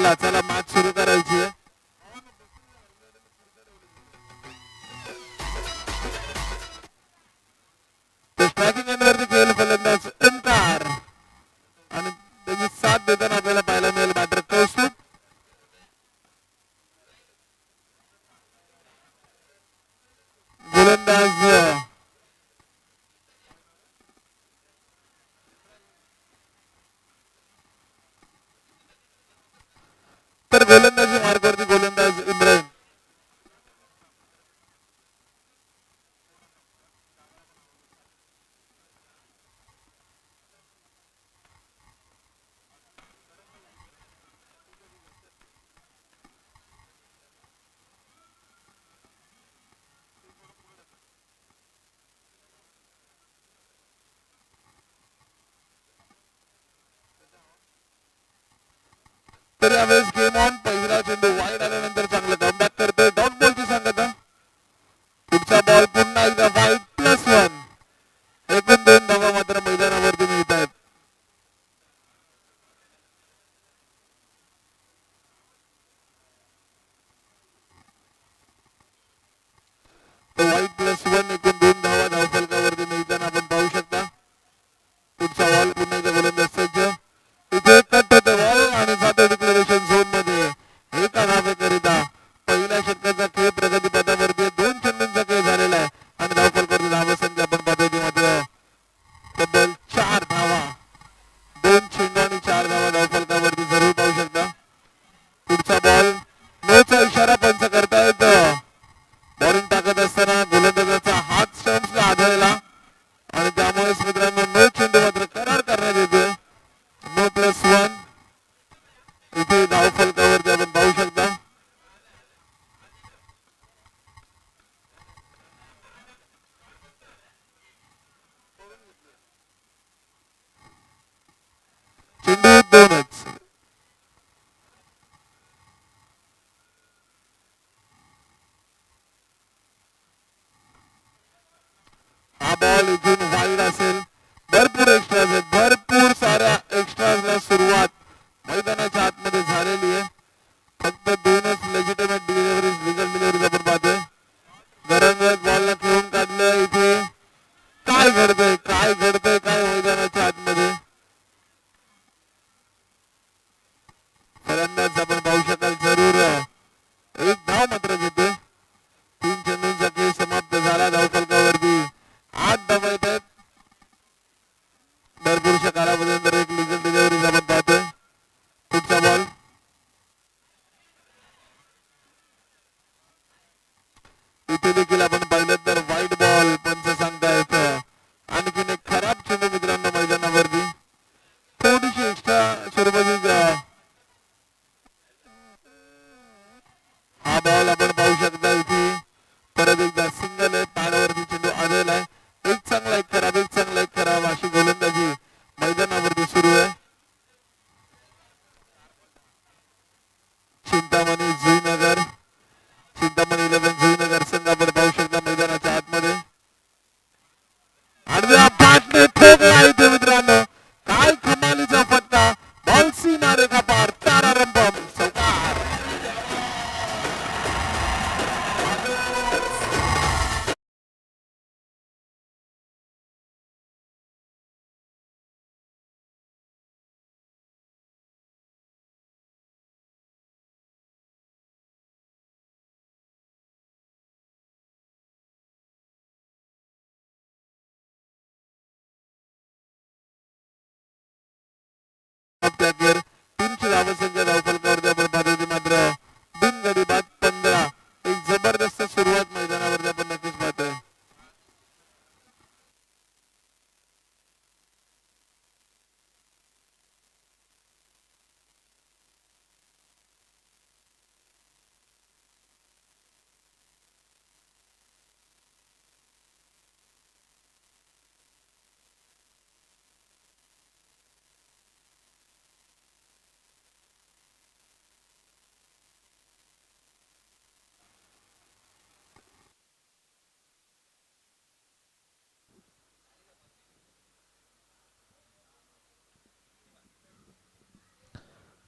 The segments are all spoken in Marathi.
चला चला मॅच सुरू करायची आहे. स्ट्रायकिंग एंडवरती खेळ फलंदाज ओंकार आणि त्याची साथ देताना आपल्याला पाहायला मिळेल बॅटर कौस्तुभ. गोलंदाज तर गोलंदाजी मार्गावरती गोलंदाज इम्रान. तर यावेळेस गेम ऑन. पहिला चेंडू वाईड आल्यानंतर चांगलं कमबॅक करतोय डॉट बॉलची सांगता. पुढचा बॉल पुन्हा एकदा 5+1. एकूण 2 धावा मात्र मैदानावरती मिळत आहेत. +1 एकूण 2 धावा धावफलकावरती मिळताना आपण पाहू शकता. पुढचा बॉल पुन्हा एकदा गोलंदाज सज्ज. इथे कट होतं बॉल आणि जातो डिक्लेरेशन झोन मध्ये. एका धावेकरिता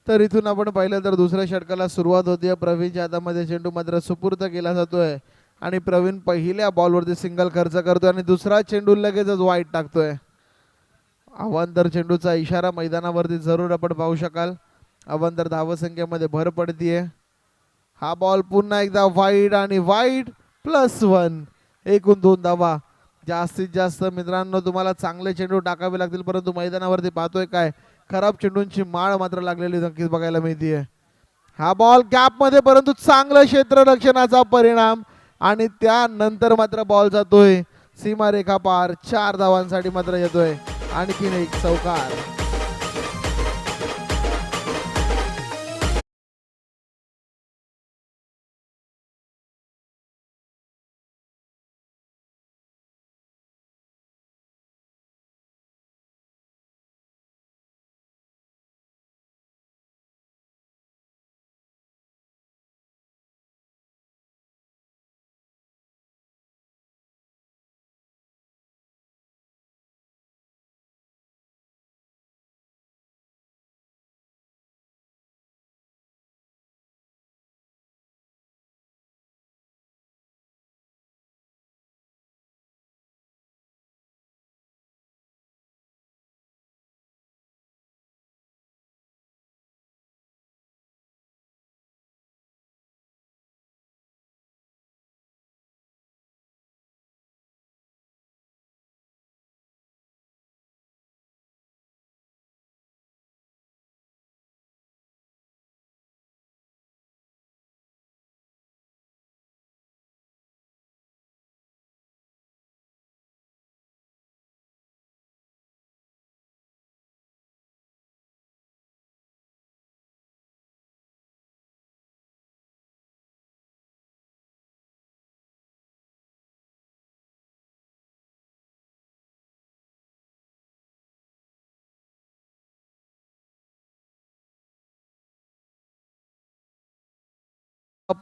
तर इथून आपण पाहिलं तर दुसऱ्या षटकाला सुरुवात होती. प्रवीणच्या हातामध्ये चेंडू मात्र सुपूर्द केला जातोय आणि प्रवीण पहिल्या बॉलवरती सिंगल खर्च करतोय आणि दुसरा चेंडू लगेचच वाईट टाकतोय. अवांतर चेंडूचा इशारा मैदानावरती जरूर आपण पाहू शकाल. अवांतर धावसंख्येमध्ये भर पडतीये. हा बॉल पुन्हा एकदा वाईड आणि वाईड +1. एकूण 2 धावा. जास्तीत जास्त मित्रांनो तुम्हाला चांगले चेंडू टाकावे लागतील, परंतु मैदानावरती पाहतोय काय खराब चेंडूंची माळ मात्र लागलेली नक्कीच बघायला मिळतीये. हा बॉल गॅप मध्ये, परंतु चांगलं क्षेत्ररक्षणाचा परिणाम आणि त्यानंतर मात्र बॉल जातोय सीमारेखा पार. 4 धावांसाठी मात्र येतोय आणखीन एक चौकार.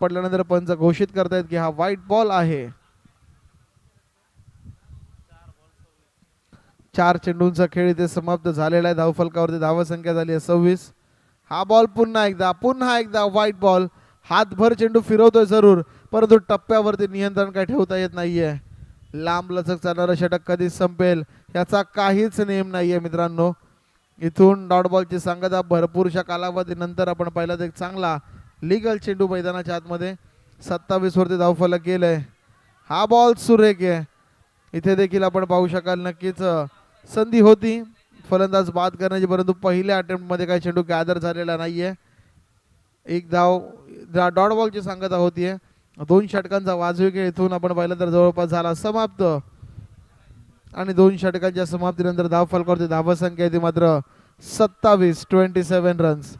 पडल्यानंतर पंच घोषित करतायत की हा व्हाईट बॉल आहे. 4 चेंडूंचा खेळ इथे समाप्त झालेला आहे. धावफलकावरती धावसंख्या झाली आहे 26. हा बॉल पुन्हा एकदा व्हाईट बॉल. हातभर चेंडू फिरवतोय जरूर, परंतु टप्प्यावरती नियंत्रण काय ठेवता येत नाहीये. लांब लचक चालणारं षटक कधी संपेल याचा काहीच नेम नाहीये मित्रांनो. इथून डॉट बॉलची सांगता भरपूरशा कालावधीनंतर आपण पाहिलं एक चांगला लीगल चेंडू मैदानाच्या आतमध्ये 27 वरती धावफलक केलंय. हा बॉल सुरेख आहे. इथे देखील आपण पाहू शकाल नक्कीच संधी होती फलंदाज बाद करण्याची, परंतु पहिल्या अटेम्प्ट मध्ये काही चेंडू गॅदर झालेला नाहीये. एक धाव डॉट बॉलची सांगता होतीये. 2 षटकांचा वाजवी खेळ इथून आपण पाहिलं तर जवळपास झाला समाप्त आणि 2 षटकांच्या समाप्तीनंतर धावफलकावरती धावसंख्या येते मात्र 27 रन्स.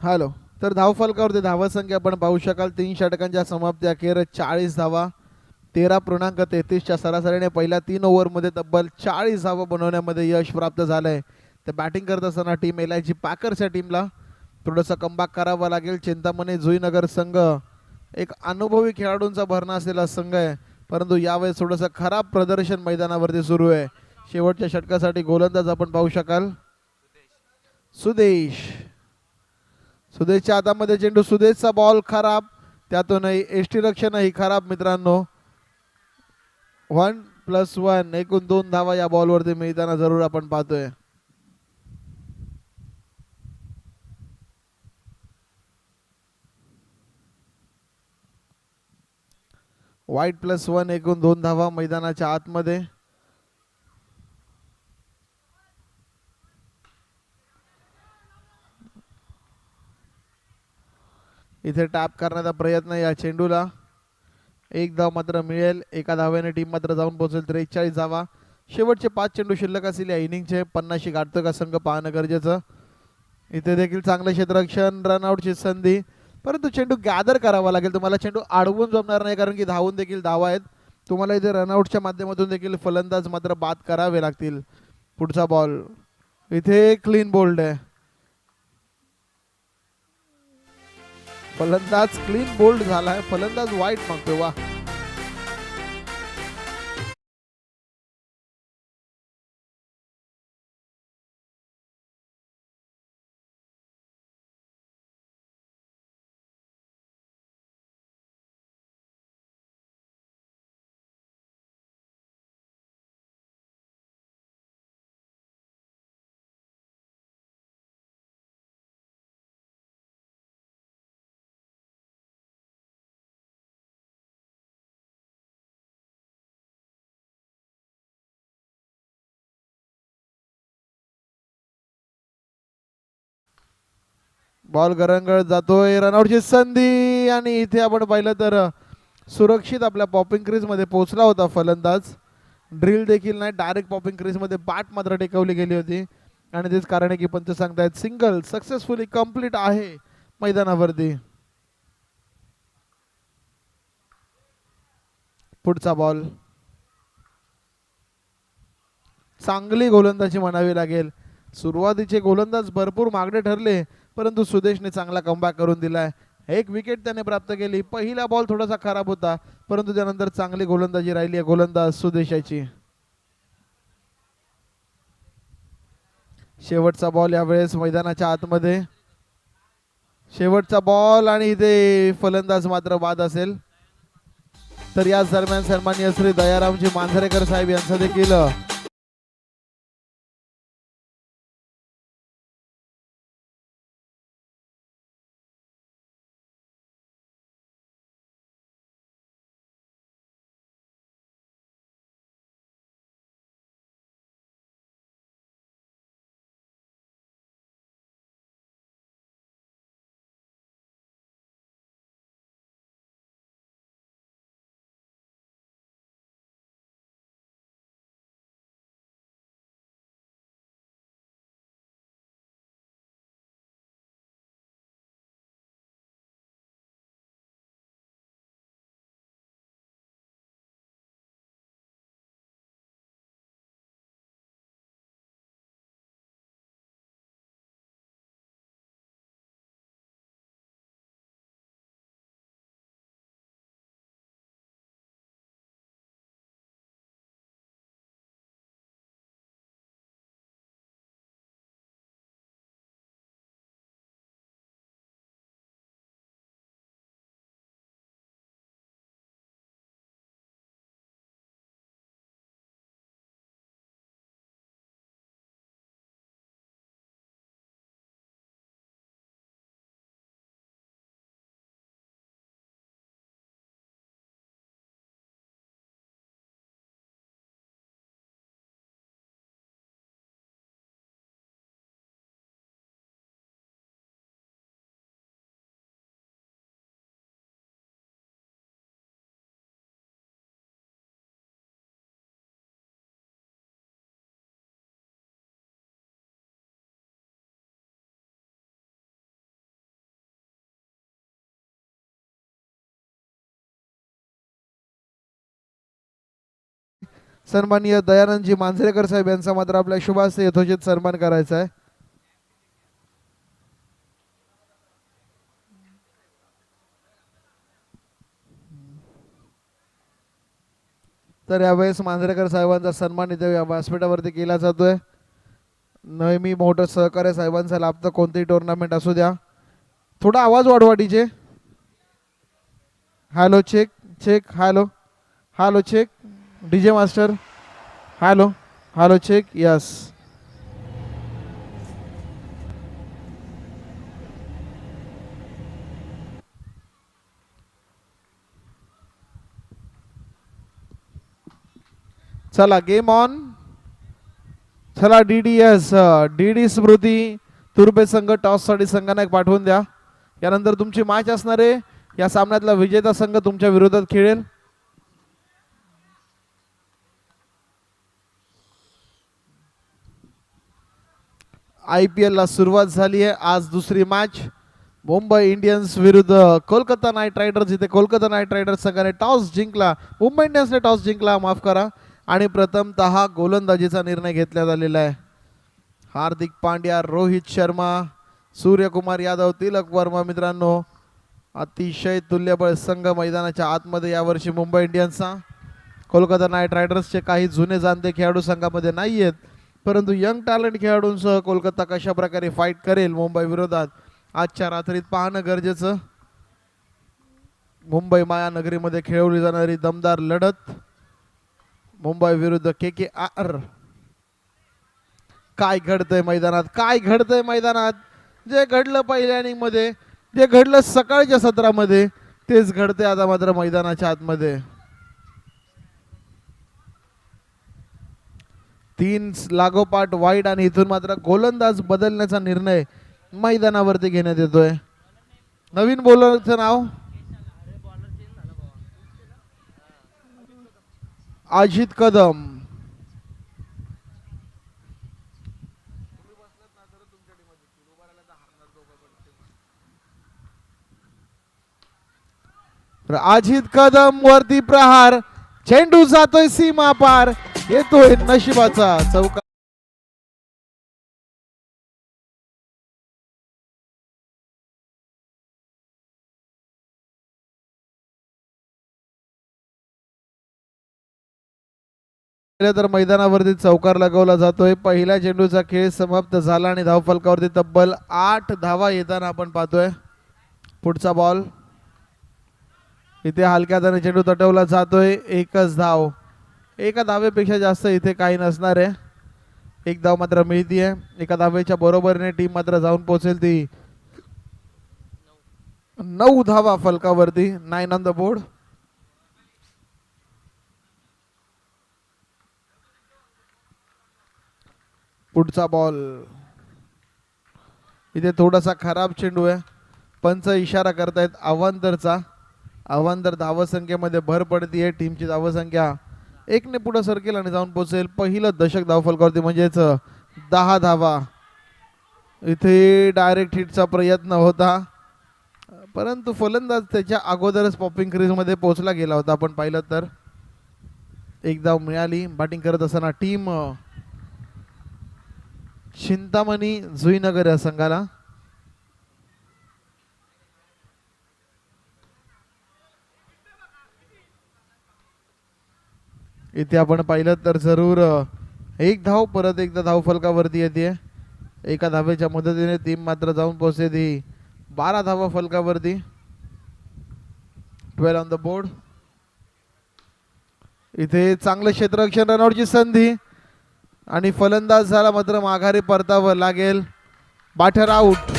हॅलो. तर धावफलकावरती धावा संख्या आपण पाहू शकाल 3 षटकांच्या समाप्ती अखेर 40 धावा 13.33च्या सरासरीने पहिल्या 3 ओव्हरमध्ये तब्बल 40 धावा बनवण्यामध्ये यश प्राप्त झालंय. तर बॅटिंग करत असताना टीम एलआयची पॅकर्सच्या टीमला थोडंसं कमबॅक करावं लागेल. चिंतामणी जुईनगर संघ एक अनुभवी खेळाडूंचा भरणा असलेला संघ आहे, परंतु यावेळेस थोडंसं खराब प्रदर्शन मैदानावरती सुरू आहे. शेवटच्या षटकासाठी गोलंदाज आपण पाहू शकाल सुदेश. सुदेशच्या हातामध्ये चेंडू, सुदेशचा बॉल खराब, त्यातूनही यष्टीरक्षणही खराब मित्रांनो. 1+1 एकूण 2 धावा या बॉलवरती मिळताना जरूर आपण पाहतोय. वाईट +1 एकूण 2 धावा मैदानाच्या आतमध्ये. इथे टॅप करण्याचा प्रयत्न या चेंडूला. एक धाव मात्र मिळेल. एका धाव्याने टीम मात्र जाऊन पोहोचेल 43 धावा. शेवटचे 5 चेंडू शिल्लक असतील या इनिंगचे. 50 गाठतोय का संघ पाहणं गरजेचं. इथे देखील चांगलं क्षेत्ररक्षण, रनआउटची संधी, परंतु चेंडू गॅदर करावा लागेल तुम्हाला. चेंडू अडवून जमणार नाही कारण की धावून देखील धावा आहेत. तुम्हाला इथे रनआउटच्या माध्यमातून देखील फलंदाज मात्र बाद करावे लागतील. पुढचा बॉल इथे क्लीन बोल्ड आहे. फलंदाज क्लीन बोल्ड झालाय. फलंदाज वाईट मागतोय. वा. बॉल गरंगळत जातोय. रनआउटची संधी आणि इथे आपण पाहिलं तर सुरक्षित आपल्या पॉपिंग क्रीज मध्ये पोहोचला होता फलंदाज. ड्रिल देखील नाही, डायरेक्ट पॉपिंग क्रीज मध्ये बॅट मात्र टेकवली गेली होती आणि तेच कारण आहे की पंच सांगतायत सिंगल सक्सेसफुली कंप्लीट आहे मैदानावरती. पुढचा बॉल चांगली गोलंदाजी म्हणावी लागेल. सुरुवातीचे गोलंदाज भरपूर मागणे ठरले, परंतु सुदेशने चांगला कमबॅक करून दिलाय. एक विकेट त्याने प्राप्त केली. पहिला बॉल थोडासा खराब होता, परंतु त्यानंतर चांगली गोलंदाजी राहिली आहे गोलंदाज सुदेशाची. शेवटचा बॉल यावेळेस मैदानाच्या आतमध्ये. शेवटचा बॉल आणि इथे फलंदाज मात्र बाद असेल. तर याच दरम्यान सन्माननीय श्री दयारामजी मांजरेकर साहेब यांचा देखील सन्माननीय दयानंदजी मांजरेकर साहेब यांचा मात्र आपल्या शुभास्ते यथोचित सन्मान करायचा आहे. तर यावेळेस मांजरेकर साहेबांचा सन्मान इथे या व्यासपीठावरती केला जातोय. नेहमी मोठं सहकार्य साहेबांचा लाभतं कोणतेही टुर्नामेंट असू द्या. थोडा आवाज वाढवा DJ. Hello check check. Hello hello check. DJ master. Hello hello check. Yes. चला गेम ऑन. चला DDS DD स्मृती तुर्बे संघ टॉससाठी संघांना पाठवून द्या. यानंतर तुमची मॅच असणार आहे. या सामन्यातला विजेता संघ तुमच्या विरोधात खेळेल. IPL ला सुरुवात झाली आहे. आज दुसरी मॅच मुंबई इंडियन्स विरुद्ध कोलकाता नाईट रायडर्स. इथे कोलकाता नाईट रायडर्स संघाने टॉस जिंकला. मुंबई इंडियन्सने टॉस जिंकला, माफ करा, आणि प्रथमतः गोलंदाजीचा निर्णय घेतला आलेला आहे. हार्दिक पांड्या, रोहित शर्मा, सूर्यकुमार यादव, तिलक वर्मा मित्रांनो, अतिशय तुल्यबळ संघ मैदानाच्या आतमध्ये यावर्षी मुंबई इंडियन्सचा. कोलकाता नाईट रायडर्सचे काही जुने जाणते खेळाडू संघामध्ये नाही आहेत, परंतु यंग टॅलेंट खेळाडूंसह कोलकाता कशा प्रकारे फाईट करेल मुंबई विरोधात आजच्या रात्रीत पाहणं गरजेचं. मुंबई मायानगरीमध्ये खेळवली जाणारी दमदार लढत मुंबई विरुद्ध KKR. काय घडतंय मैदानात, काय घडतंय मैदानात. जे घडलं पहिल्या इनिंग मध्ये, जे घडलं सकाळच्या सत्रामध्ये, तेच घडतंय आता मात्र मैदानाच्या आतमध्ये. 3 लागोपाठ वाईट आणि इथून मात्र गोलंदाज बदलण्याचा निर्णय मैदानावरती घेण्यात येतोय. नवीन बॉलरचं नाव अजित कदम. अजित कदम वरती प्रहार. चेंडू जातोय सीमा पार, येतोय नशिबाचा चौका. तर मैदानावरती चौकार लगवला जातोय. पहिल्या चेंडूचा खेळ समाप्त झाला आणि धावफलकावरती तब्बल 8 धावा येताना आपण पाहतोय. पुढचा बॉल. इथे हलक्या हाताने चेंडू तटवला जातोय. एकच धाव, एका धावेपेक्षा जास्त इथे काही नसणार आहे. एक धाव मात्र मिळतीये. एका धावेच्या बरोबरीने टीम मात्र जाऊन पोहोचेल ती 9 धावा फलकावरती. 9 ऑन द बोर्ड. पुढचा बॉल. इथे थोडासा खराब चेंडू आहे. पंच इशारा करतायत अवांतरचा. अवांतर धावसंख्येमध्ये भर पडतीये. टीमची धावसंख्या 1 ने पुढे सरकेल आणि जाऊन पोहोचेल पहिलं दशक धावफलकावरती, म्हणजेच 10 धावा. इथे डायरेक्ट हिटचा प्रयत्न होता, परंतु फलंदाज त्याच्या अगोदरच पॉपिंग क्रीज मध्ये पोहोचला गेला होता. आपण पाहिलं तर एक धाव मिळाली. बॅटिंग करत असताना टीम चिंतामणी जुईनगर या संघाला. इथे आपण पाहिलं तर जरूर एक धाव परत एकदा धाव फलकावरती येते. एका धावेच्या मदतीने टीम मात्र जाऊन पोहोचते ती 12 धावा फलकावरती. 12 ऑन द बोर्ड. इथे चांगलं क्षेत्ररक्षण, रनआउटची संधी आणि फलंदाज झाला मात्र माघारी परतावं लागेल. Batter out.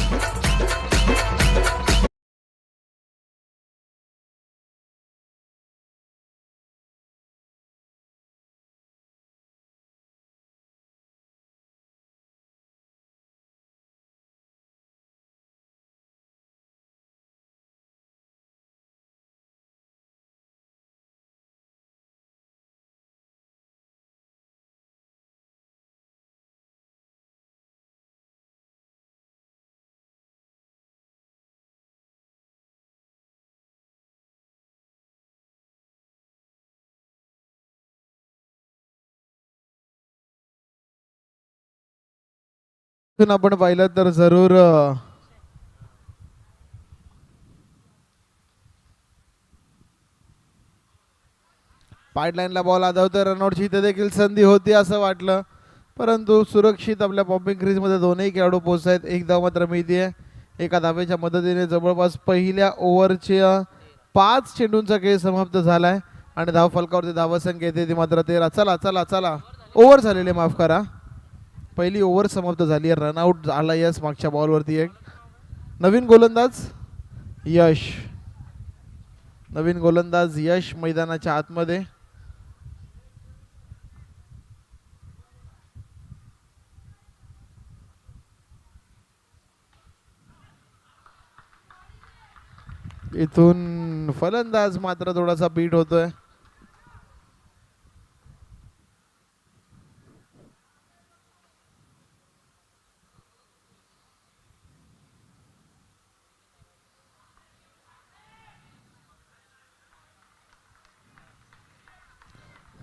इथून आपण पाहिलं तर जरूर पाईपलाईनला बॉल आदवतोय. रनआउटची इथे देखील संधी होती असं वाटलं, परंतु सुरक्षित आपल्या पॉपिंग क्रीजमध्ये दोनही खेळाडू पोहोचत आहेत. एक धाव मात्र मिळते एका धावेच्या मदतीने. जवळपास पहिल्या ओव्हरच्या 5 चेंडूंचा खेळ समाप्त झालाय आणि धाव फलकावरती धावसंख्या येते ती मात्र 13. चला चला चला, ओव्हर झालेले, माफ करा, पहिली ओव्हर समाप्त झाली आहे. रनआउट झाला यस मागच्या बॉलवरती एक. नवीन गोलंदाज यश, नवीन गोलंदाज यश मैदानाच्या आतमध्ये. इथून फलंदाज मात्र थोडासा बीट होतोय.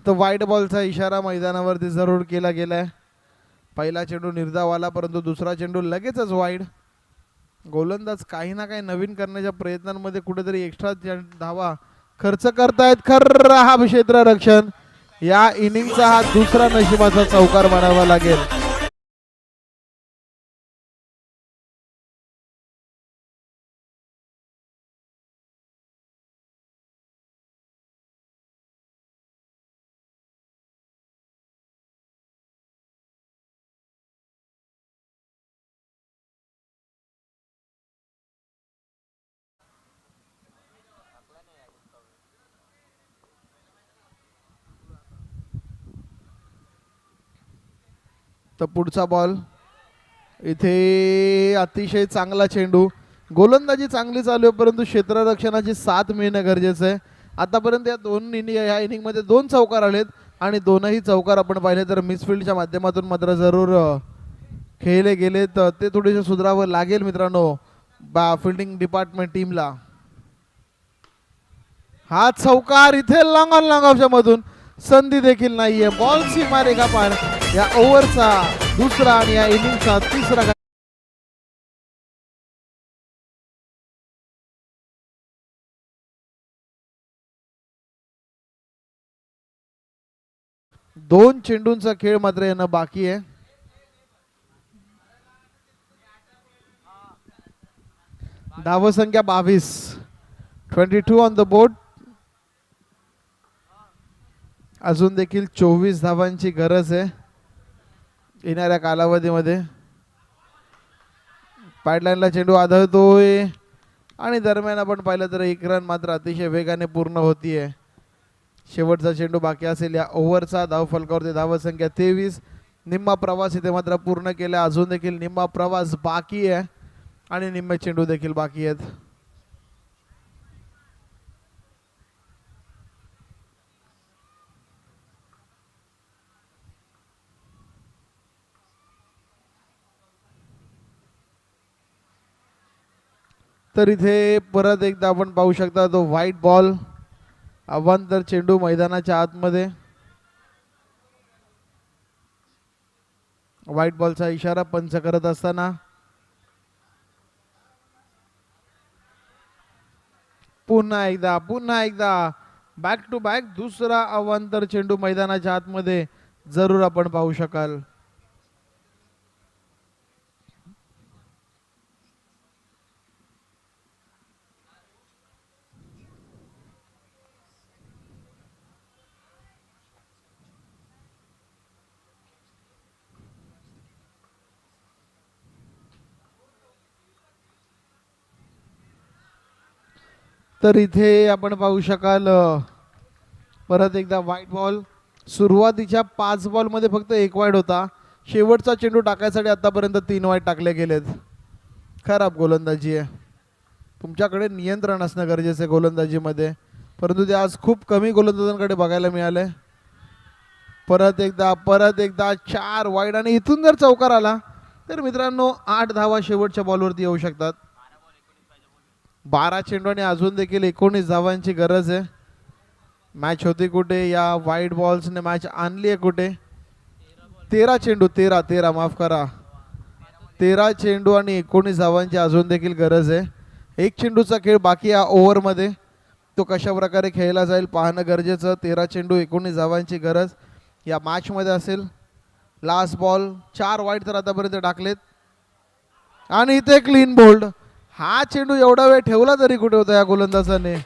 तर व्हाईट बॉलचा इशारा मैदानावरती जरूर केला गेलाय. पहिला चेंडू निर्धाव आला, परंतु दुसरा चेंडू लगेचच वाईड. गोलंदाज काही ना काही नवीन करण्याच्या प्रयत्नांमध्ये कुठेतरी एक्स्ट्रा धावा खर्च करतायत. खर्र हा क्षेत्ररक्षण, या इनिंगचा हा दुसरा नशिबाचा चौकार मानावा लागेल. तर पुढचा बॉल, इथे अतिशय चांगला चेंडू. गोलंदाजी चांगली चालू आहे, परंतु क्षेत्ररक्षणाची साथ मिळणं गरजेचं आहे. आतापर्यंत या इनिंगमध्ये 2 चौकार आलेत आणि दोनही चौकार आपण पाहिले तर मिसफिल्डच्या माध्यमातून मात्र जरूर खेळले गेले. तर ते थोडेसे सुधारावं लागेल मित्रांनो फिल्डिंग डिपार्टमेंट टीमला. हा चौकार इथे लॉंग ऑन लॉंग ऑफच्या मधून, संधी देखील नाहीये. बॉल सीमा रेखा पार, या ओव्हरचा दुसरा आणि या इनिंगचा तिसरा. दोन चेंडूंचा खेळ मात्र येणं बाकी आहे. धावसंख्या 22, 22 ऑन द बोर्ड. अजून देखील 24 धावांची गरज आहे येणाऱ्या कालावधीमध्ये. पाईपलाईनला चेंडू आदळतोय आणि दरम्यान आपण पाहिलं तर एक रन मात्र अतिशय वेगाने पूर्ण होतीये. शेवटचा चेंडू बाकी असेल या ओव्हरचा. धाव फलकावरती धावसंख्या 23. निम्मा प्रवास इथे मात्र पूर्ण केला. अजून देखील निम्मा प्रवास बाकी आहे आणि निम्मे चेंडू देखील बाकी आहेत. तर इथे परत एकदा आपण पाहू शकता तो व्हाईट बॉल, अवांतर चेंडू मैदानाच्या आतमध्ये. व्हाईट बॉलचा इशारा पंच करत असताना पुन्हा एकदा बॅक टू बॅक दुसरा अवांतर चेंडू मैदानाच्या आतमध्ये जरूर आपण पाहू शकाल. तर इथे आपण पाहू शकाल परत एकदा व्हाईट बॉल. सुरुवातीच्या 5 बॉलमध्ये फक्त 1 वाईड होता. शेवटचा चेंडू टाकायसाठी आतापर्यंत 3 वाईड टाकले गेलेत. खराब गोलंदाजी आहे. तुमच्याकडे नियंत्रण असणं गरजेचं आहे गोलंदाजीमध्ये, परंतु ते आज खूप कमी गोलंदाजांकडे बघायला मिळाले. परत एकदा 4 वाईड आणि इथून जर चौकार आला तर मित्रांनो 8 धावा शेवटच्या बॉलवरती येऊ शकतात. 12 चेंडू आणि अजून देखील 19 धावांची गरज आहे. मॅच होती कुठे, या वाईट बॉल्सने मॅच आणली आहे कुठे. 13 चेंडू, 13 माफ करा. 13 चेंडू आणि 19 धावांची अजून देखील गरज आहे. एक चेंडूचा खेळ बाकी या ओव्हरमध्ये, तो कशा प्रकारे खेळला जाईल पाहणं गरजेचं. 13 चेंडू 19 धावांची गरज या मॅचमध्ये असेल. लास्ट बॉल, 4 वाईट तर आतापर्यंत टाकलेत आणि इथे क्लीन बोल्ड. हा चेंडू एवढा वेळ ठेवला तरी कुठे होता या गोलंदाजाने.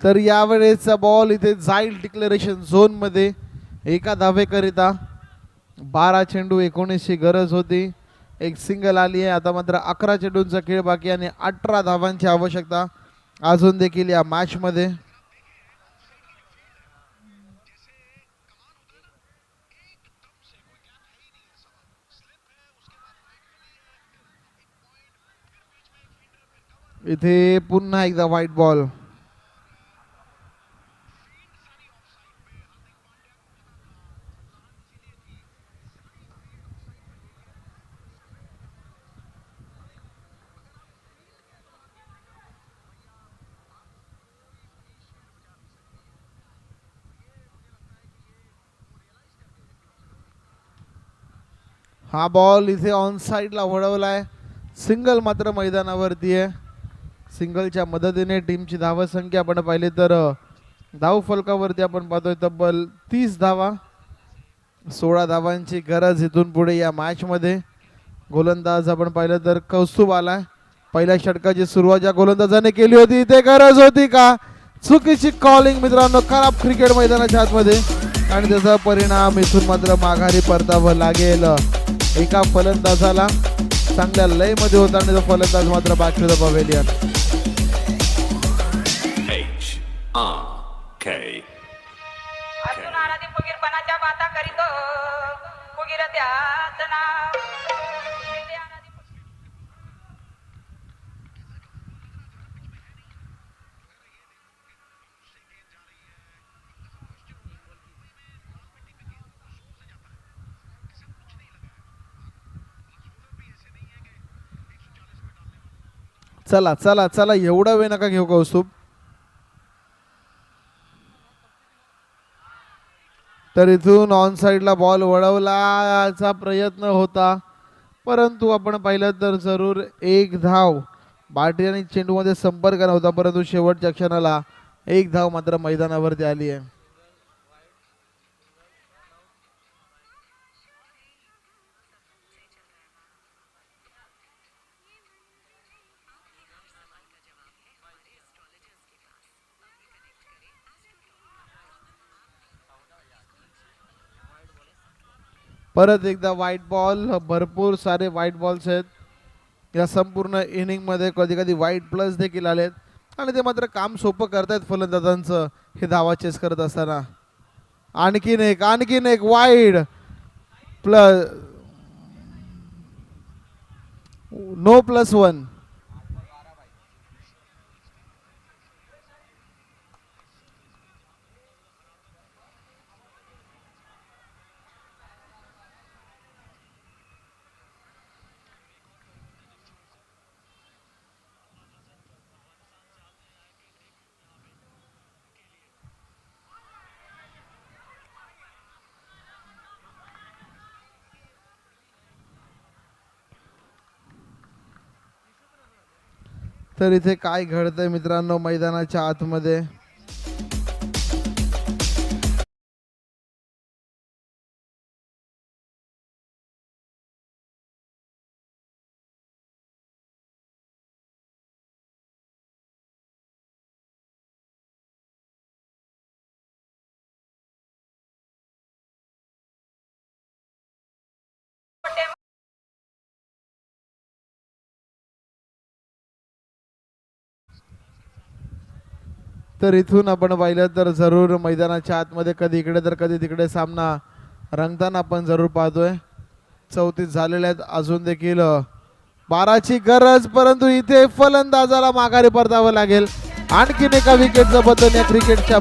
तर यावेळेचा बॉल इथे जाईल डिक्लेरेशन झोन मध्ये एका धावेकरिता. 12 चेंडू 19 ची गरज होती. एक सिंगल आली आहे. आता मात्र 11 चेंडूंचा खेळ बाकी आणि 18 धावांची आवश्यकता अजून देखील या मॅच मध्ये. इथे पुन्हा एकदा व्हाईट बॉल. हा बॉल इथे ऑन साईडला वळवलाय. सिंगल मात्र मैदानावरती आहे. सिंगलच्या मदतीने टीमची धावसंख्या आपण पाहिली तर धाव फलकावरती आपण पाहतोय तब्बल 30 धावा. 16 धावांची गरज इथून पुढे या मॅच मध्ये. गोलंदाज आपण पाहिलं तर कौस्तुभ आलाय. पहिल्या षटकाची सुरुवात या गोलंदाजाने केली होती. इथे गरज होती का? चुकीची कॉलिंग मित्रांनो, खराब क्रिकेट मैदानाच्या आतमध्ये आणि त्याचा परिणाम इथून मात्र माघारी परतावं लागेल. एका फलंदाजाला चांगल्या लय मध्ये होता आणि तो फलंदाज मात्र बॅक टू द पवेलियन. अजून आराधी फुगीरपणाच्या बाता करीतो फुगीर त्याच नाव. चला चला चला, एवढा वेळ नका घेऊ कौस्तुभ. तर इथून ऑन साईडला बॉल वळवलाचा प्रयत्न होता, परंतु आपण पाहिलं तर जरूर एक धाव. बाटी आणि चेंडूमध्ये संपर्क नव्हता, परंतु शेवटच्या क्षणाला एक धाव मात्र मैदानावरती आली आहे. परत एकदा व्हाईट बॉल. भरपूर सारे व्हाईट बॉल्स आहेत या संपूर्ण इनिंग मध्ये. कधी कधी व्हाईट प्लस देखील आलेत आणि ते मात्र काम सोपं करतायत फलंदाजांचं हे धावा चेस करत असताना. आणखीन एक वाईड प्लस, नो +1. तर इथे काय घडतंय मित्रांनो मैदानाच्या आतमध्ये. तर इथून आपण पाहिलं तर जरूर मैदानाच्या आतमध्ये कधी इकडे तर कधी तिकडे सामना रंगताना आपण जरूर पाहतोय. 34 झालेले आहेत अजून देखील 12ची गरज, परंतु इथे फलंदाजाला माघारी परतावं लागेल. आणखीन एका विकेटचं बदल या क्रिकेटच्या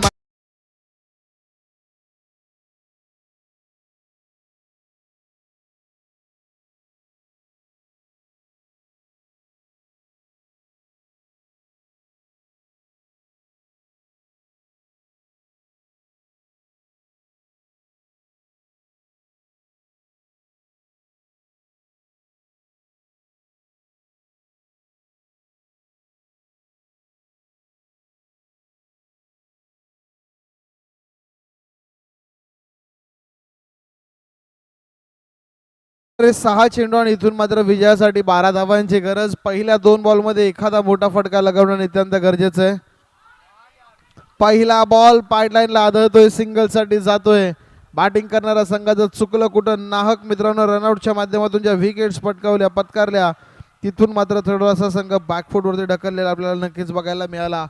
सहा चेंडू आणि इथून मात्र विजयासाठी 12 धावांची गरज. पहिल्या 2 बॉलमध्ये एखादा मोठा फटका लगावणं नितांत गरजेचं आहे. पहिला बॉल पाईडलाईनला आदळतोय, सिंगल साठी जातोय. बॅटिंग करणाऱ्या संघाचं चुकलं कुठं नाहक मित्रांनो. रनआउटच्या माध्यमातून ज्या विकेट्स पत्कारल्या तिथून मात्र थोडासा संघ बॅकफुटवरती ढकललेला आपल्याला नक्कीच बघायला मिळाला.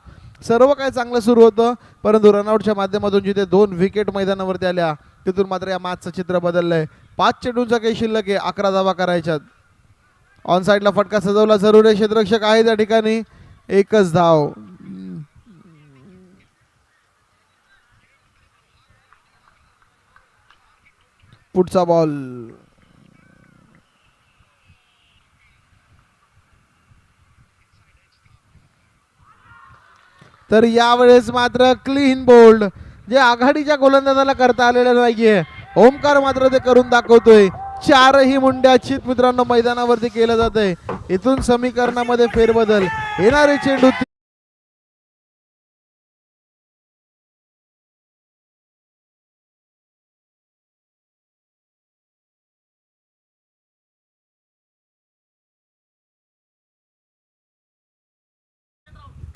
सर्व काही चांगलं सुरू होतं, परंतु रनआउटच्या माध्यमातून जिथे 2 विकेट मैदानावरती आल्या तिथून मात्र या मॅचचं चित्र बदललंय. 5 चेंडूंचा काही शिल्लक आहे, 11 धावा करायच्यात. ऑन साईडला फटका सजवला जरूर आहे, क्षेत्ररक्षक आहे त्या ठिकाणी. एकच धाव. पुढचा बॉल. तर यावेळेस मात्र क्लीन बोल्ड, जे आघाडीच्या गोलंदाजाला करता आलेलं नाहीये, ओमकार मात्र ते करून दाखवतोय. 4ही मुंड्या चित मित्रांनो मैदानावरती केलं जात आहे. इथून समीकरणामध्ये फेरबदल. येणारे चेंडू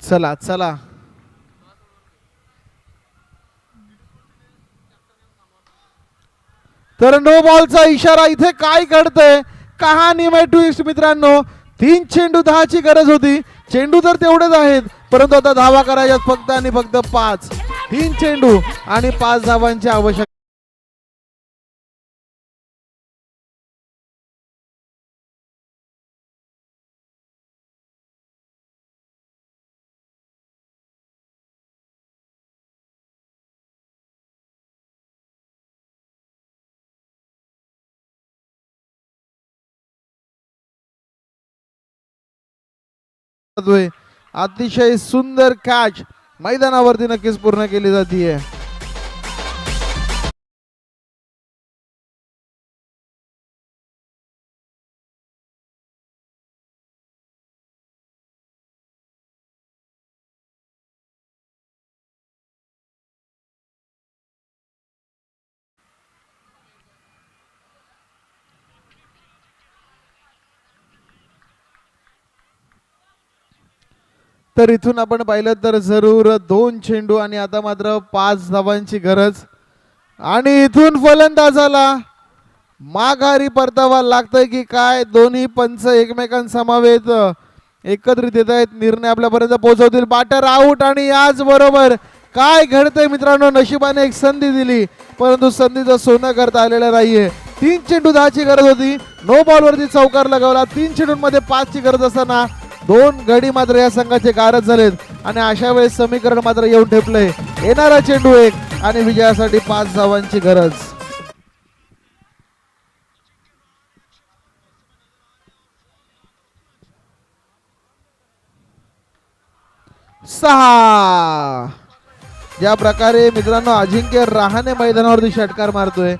चला चला. तर नो बॉलचा इशारा. इथे काय घडतंय, कहाणीमय ट्विस्ट मित्रांनो. 3 चेंडू 10ची गरज होती. चेंडू तर तेवढेच आहेत, परंतु आता धावा करायच्यात फक्त आणि फक्त 5. 3 चेंडू आणि 5 धावांची आवश्यकता. अतिशय सुंदर कॅच मैदानावरती नक्कीच पूर्ण केली जाते. तर इथून आपण पाहिलं तर जरूर 2 चेंडू आणि आता मात्र 5 धावांची गरज. आणि इथून फलंदाजाला माघारी परतावा लागतंय की काय. दोन्ही पंच एकमेकांसमवेत एकत्रित येत आहेत, निर्णय आपल्यापर्यंत पोहोचवतील. Batter out. आणि याच बरोबर काय घडतंय मित्रांनो, नशिबाने एक संधी दिली, परंतु संधीचं सोनं करता आलेलं नाहीये. 3 चेंडू 10ची गरज होती, नो बॉल वरती चौकार लगावला. 3 चेंडूंमध्ये 5ची गरज असताना 2 गडी मात्र या संघाचे गारद झालेत. आणि अशा वेळेस समीकरण मात्र येऊन ठेपलंय. येणारा चेंडू 1 आणि विजयासाठी 5 धावांची गरज. 6. ज्या प्रकारे मित्रांनो अजिंक्य रहाणे मैदानावरती षटकार मारतोय,